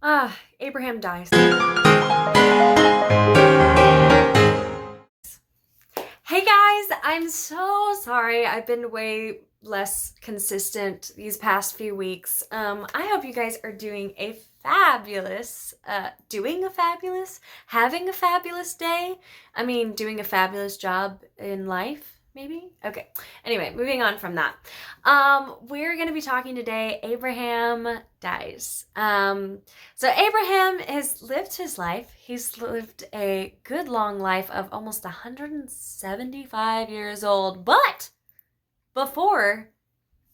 Abraham dies. Hey guys, I'm so sorry. I've been way less consistent these past few weeks. I hope you guys are doing a fabulous, having a fabulous day. I mean, doing a fabulous job in life, maybe? Okay. Anyway, moving on from that. We're going to be talking today, Abraham dies. So Abraham has lived his life. He's lived a good long life of almost 175 years old. But before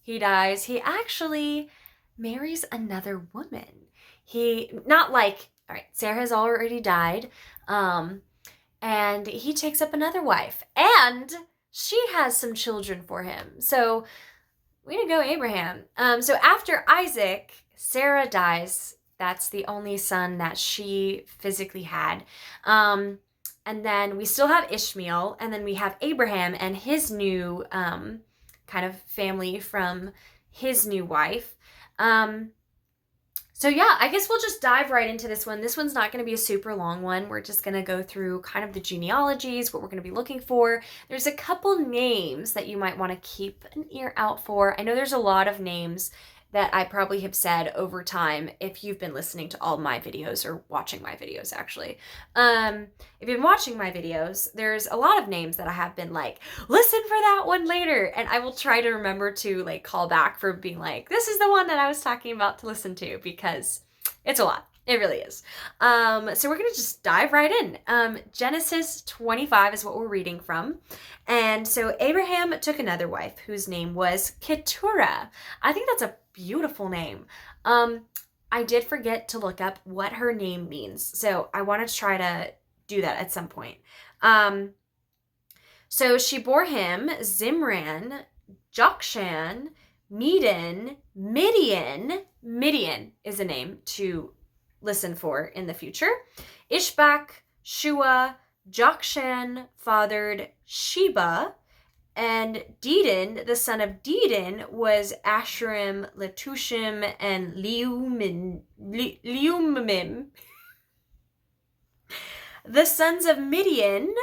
he dies, he actually marries another woman. All right, Sarah has already died. And he takes up another wife. And she has some children for him. So, way to go, Abraham. So after Isaac, Sarah dies. That's the only son that she physically had. And then we still have Ishmael, and then we have Abraham and his new kind of family from his new wife. So yeah, I guess we'll just dive right into this one. This one's not going to be a super long one. We're just going to go through kind of the genealogies, what we're going to be looking for. There's a couple names that you might want to keep an ear out for. I know there's a lot of names that I probably have said over time if you've been listening to all my videos or watching my videos, actually. If you've been watching my videos, there's a lot of names that I have been like, listen for that one later. And I will try to remember to like call back for being like, this is the one that I was talking about to listen to, because it's a lot. It really is. So we're going to just dive right in. Genesis 25 is what we're reading from. And so Abraham took another wife whose name was Keturah. I think that's a beautiful name. I did forget to look up what her name means. So I want to try to do that at some point. So she bore him Zimran, Jokshan, Medan, Midian. Midian is a name to listen for in the future. Ishbak, Shua, Jokshan fathered Sheba, and Dedan, the son of Dedan, was Asherim, Letushim, and Leumim. The sons of Midian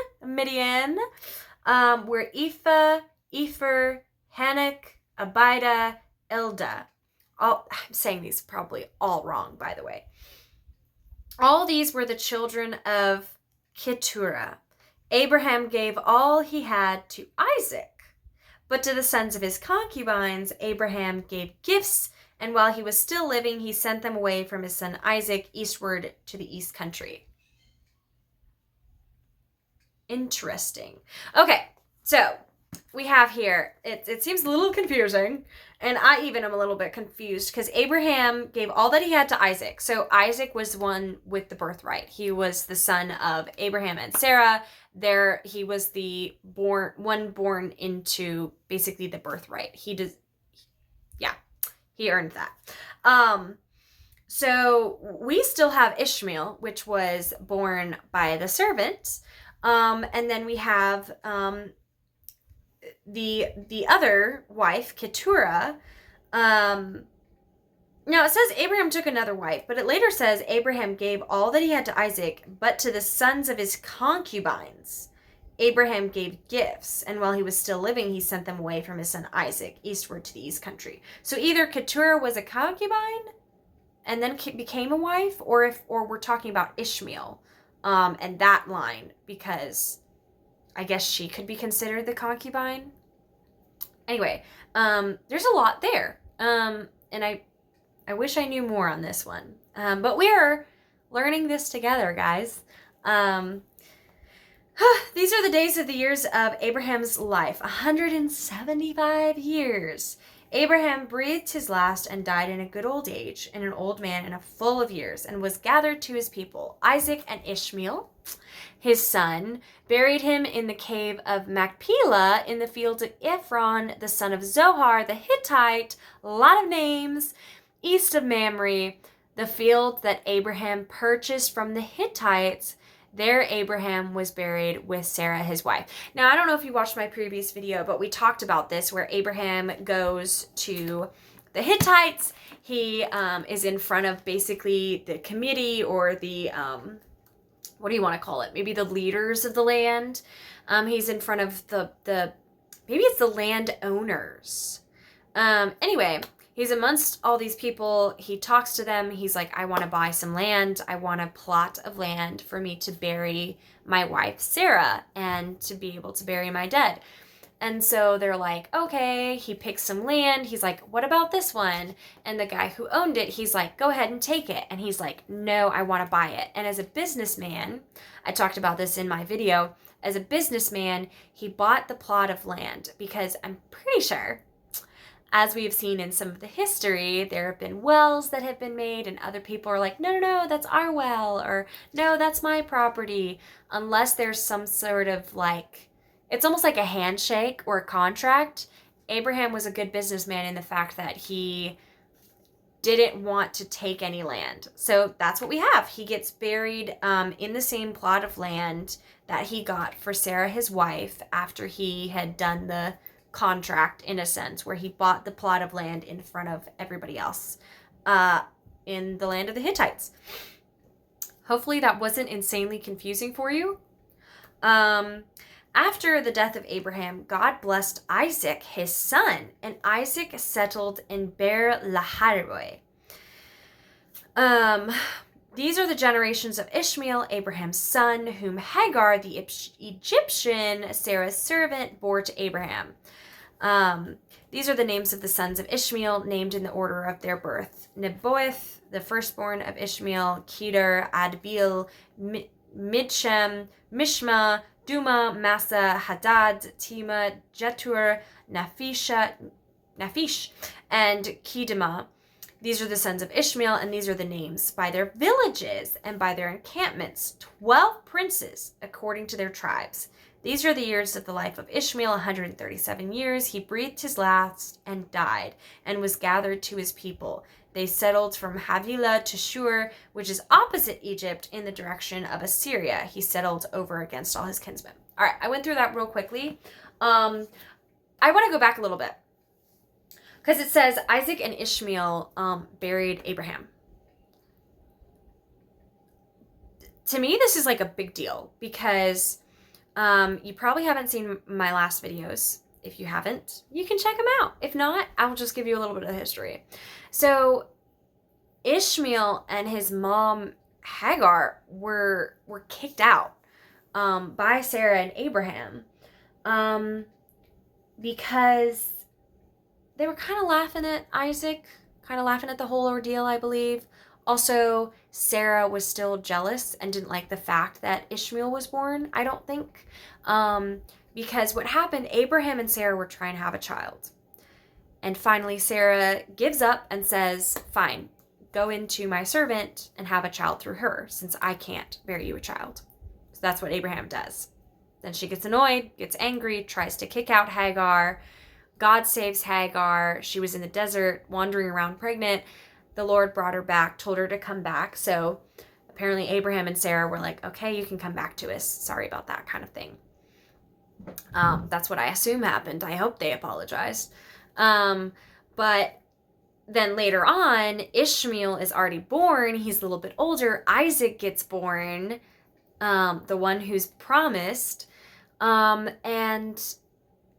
were Ephah, Epher, Hanok, Abida, Elda. I'm saying these probably all wrong, by the way. All these were the children of Keturah. Abraham gave all he had to Isaac, but to the sons of his concubines, Abraham gave gifts, and while he was still living, he sent them away from his son Isaac eastward to the east country. Interesting. Okay, so we have here, it seems a little confusing, and I even am a little bit confused, because Abraham gave all that he had to Isaac. So Isaac was the one with the birthright. He was the son of Abraham and Sarah. He was the one born into basically the birthright. He earned that. So we still have Ishmael, which was born by the servant. And then we have the other wife, Keturah. Now it says Abraham took another wife, but it later says Abraham gave all that he had to Isaac, but to the sons of his concubines, Abraham gave gifts, and while he was still living, he sent them away from his son Isaac eastward to the east country. So either Keturah was a concubine and then became a wife, or we're talking about Ishmael, and that line, because I guess she could be considered the concubine. Anyway, there's a lot there. And I wish I knew more on this one. But we are learning this together, guys. These are the days of the years of Abraham's life, 175 years. Abraham breathed his last and died in a good old age, and an old man and full of years, and was gathered to his people. Isaac and Ishmael, his son, buried him in the cave of Machpelah in the fields of Ephron, the son of Zohar the Hittite, a lot of names, east of Mamre, the field that Abraham purchased from the Hittites. There Abraham was buried with Sarah, his wife. Now, I don't know if you watched my previous video, but we talked about this, where Abraham goes to the Hittites. He is in front of basically the committee or the, what do you want to call it? Maybe the leaders of the land. He's in front of maybe it's the landowners. Anyway, he's amongst all these people. He talks to them. He's like, I want to buy some land. I want a plot of land for me to bury my wife, Sarah, and to be able to bury my dead. And so they're like, okay, he picks some land. He's like, what about this one? And the guy who owned it, he's like, go ahead and take it. And he's like, no, I want to buy it. And as a businessman, I talked about this in my video, as a businessman, he bought the plot of land because I'm pretty sure, as we've seen in some of the history, there have been wells that have been made and other people are like, no, that's our well, or no, that's my property, unless there's some sort of like, it's almost like a handshake or a contract. Abraham was a good businessman in the fact that he didn't want to take any land. So that's what we have. He gets buried in the same plot of land that he got for Sarah, his wife, after he had done the contract, in a sense, where he bought the plot of land in front of everybody else in the land of the Hittites. Hopefully that wasn't insanely confusing for you. After the death of Abraham, God blessed Isaac, his son, and Isaac settled in Beer-lahai-roi. These are the generations of Ishmael, Abraham's son, whom Hagar, the Egyptian, Sarah's servant, bore to Abraham. These are the names of the sons of Ishmael, named in the order of their birth. Nebaioth, the firstborn of Ishmael, Keturah, Adbeel, Midshem, Mishma, Duma, Massa, Hadad, Tema, Jetur, Naphish, and Kedemah. These are the sons of Ishmael, and these are the names by their villages and by their encampments, 12 princes according to their tribes. These are the years of the life of Ishmael, 137 years. He breathed his last and died, and was gathered to his people. They settled from Havilah to Shur, which is opposite Egypt, in the direction of Assyria. He settled over against all his kinsmen. All right, I went through that real quickly. I want to go back a little bit, because it says Isaac and Ishmael buried Abraham. To me, this is like a big deal, because you probably haven't seen my last videos. If you haven't, you can check them out. If not, I'll just give you a little bit of the history. So Ishmael and his mom Hagar were kicked out by Sarah and Abraham because they were kind of laughing at Isaac, kind of laughing at the whole ordeal, I believe. Also, Sarah was still jealous and didn't like the fact that Ishmael was born, I don't think. Because what happened, Abraham and Sarah were trying to have a child. And finally, Sarah gives up and says, fine, go into my servant and have a child through her, since I can't bear you a child. So that's what Abraham does. Then she gets annoyed, gets angry, tries to kick out Hagar. God saves Hagar. She was in the desert, wandering around pregnant. The Lord brought her back, told her to come back. So apparently Abraham and Sarah were like, okay, you can come back to us. Sorry about that, kind of thing. That's what I assume happened. I hope they apologized. But then later on, Ishmael is already born. He's a little bit older. Isaac gets born, the one who's promised. And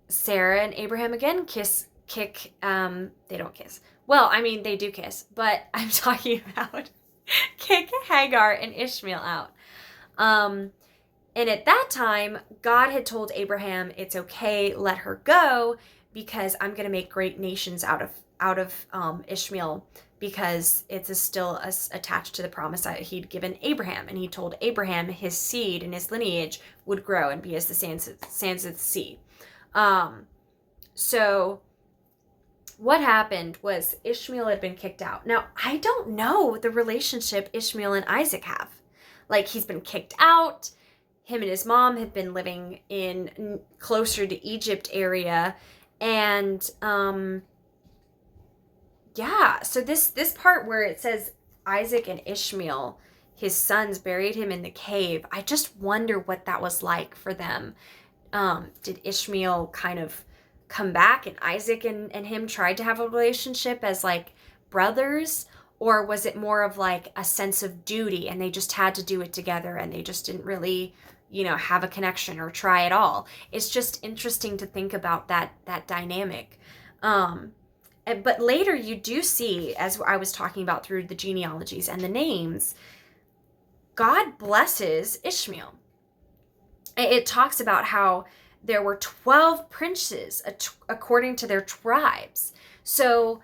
Sarah and Abraham again they don't kiss. Well, I mean, they do kiss, but I'm talking about kick Hagar and Ishmael out. And at that time, God had told Abraham, it's okay, let her go, because I'm going to make great nations out of Ishmael, because it's still attached to the promise that he'd given Abraham. And he told Abraham his seed and his lineage would grow and be as the sands of the sea. So what happened was Ishmael had been kicked out. Now, I don't know the relationship Ishmael and Isaac have. Like, he's been kicked out. Him and his mom had been living in closer to Egypt area. And, so this part where it says Isaac and Ishmael, his sons, buried him in the cave, I just wonder what that was like for them. Did Ishmael kind of come back and Isaac and him tried to have a relationship as like brothers? Or was it more of like a sense of duty and they just had to do it together and they just didn't really, have a connection or try at all? It's just interesting to think about that dynamic. But later you do see, as I was talking about through the genealogies and the names, God blesses Ishmael. It talks about how there were 12 princes according to their tribes. So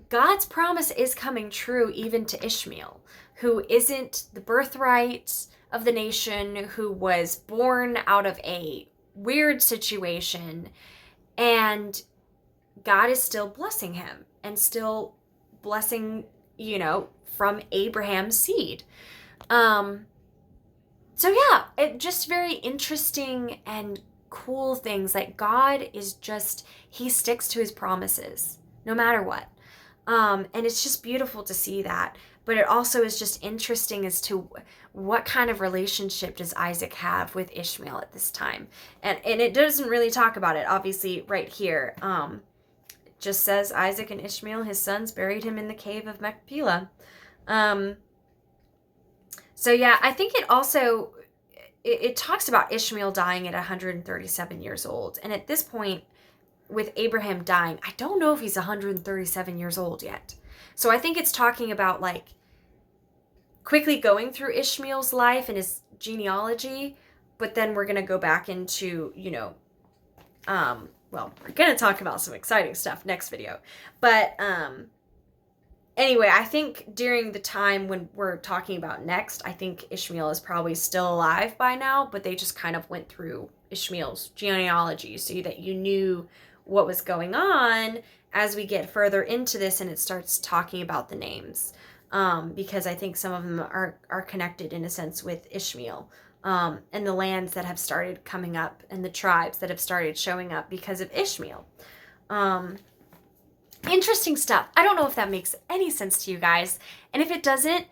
God's promise is coming true even to Ishmael, who isn't the birthright of the nation, who was born out of a weird situation, and God is still blessing him and still blessing, from Abraham's seed. So yeah, it just very interesting and cool things. Like God is he sticks to his promises no matter what. And it's just beautiful to see that. But it also is just interesting as to what kind of relationship does Isaac have with Ishmael at this time. And it doesn't really talk about it, obviously, right here. It just says Isaac and Ishmael, his sons, buried him in the cave of Machpelah. So yeah, I think it also, it talks about Ishmael dying at 137 years old. And at this point, with Abraham dying, I don't know if he's 137 years old yet. So I think it's talking about like quickly going through Ishmael's life and his genealogy, but then we're going to go back into, we're going to talk about some exciting stuff next video. But anyway, I think during the time when we're talking about next, I think Ishmael is probably still alive by now, but they just kind of went through Ishmael's genealogy so that you knew what was going on as we get further into this and it starts talking about the names. Because I think some of them are connected in a sense with Ishmael, and the lands that have started coming up and the tribes that have started showing up because of Ishmael. Interesting stuff. I don't know if that makes any sense to you guys. And if it doesn't,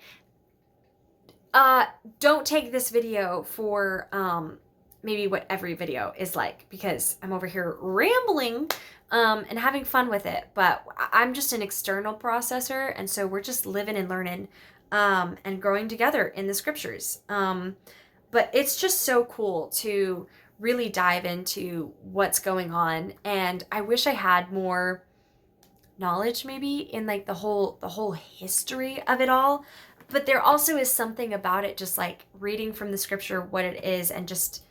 don't take this video for maybe what every video is like, because I'm over here rambling and having fun with it. But I'm just an external processor, and so we're just living and learning and growing together in the scriptures. But it's just so cool to really dive into what's going on, and I wish I had more knowledge maybe in like the whole history of it all. But there also is something about it, just like reading from the scripture what it is and just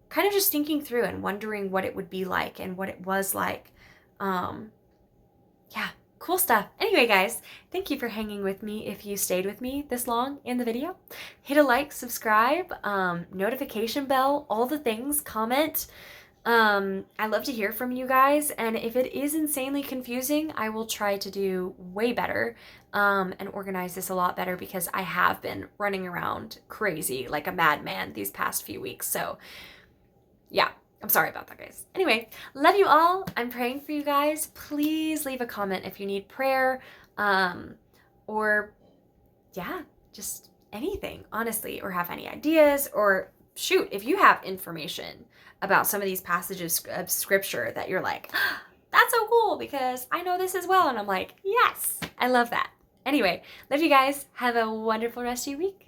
kind of just thinking through and wondering what it would be like and what it was like. Yeah, cool stuff. Anyway, guys, thank you for hanging with me. If you stayed with me this long in the video, hit a like, subscribe, notification bell, all the things, comment. I love to hear from you guys, and if it is insanely confusing, I will try to do way better and organize this a lot better, because I have been running around crazy like a madman these past few weeks. So yeah, I'm sorry about that, guys. Anyway, love you all. I'm praying for you guys. Please leave a comment if you need prayer, or yeah, just anything, honestly, or have any ideas, or shoot, if you have information about some of these passages of scripture that you're like, oh, that's so cool because I know this as well. And I'm like, yes, I love that. Anyway, love you guys. Have a wonderful rest of your week.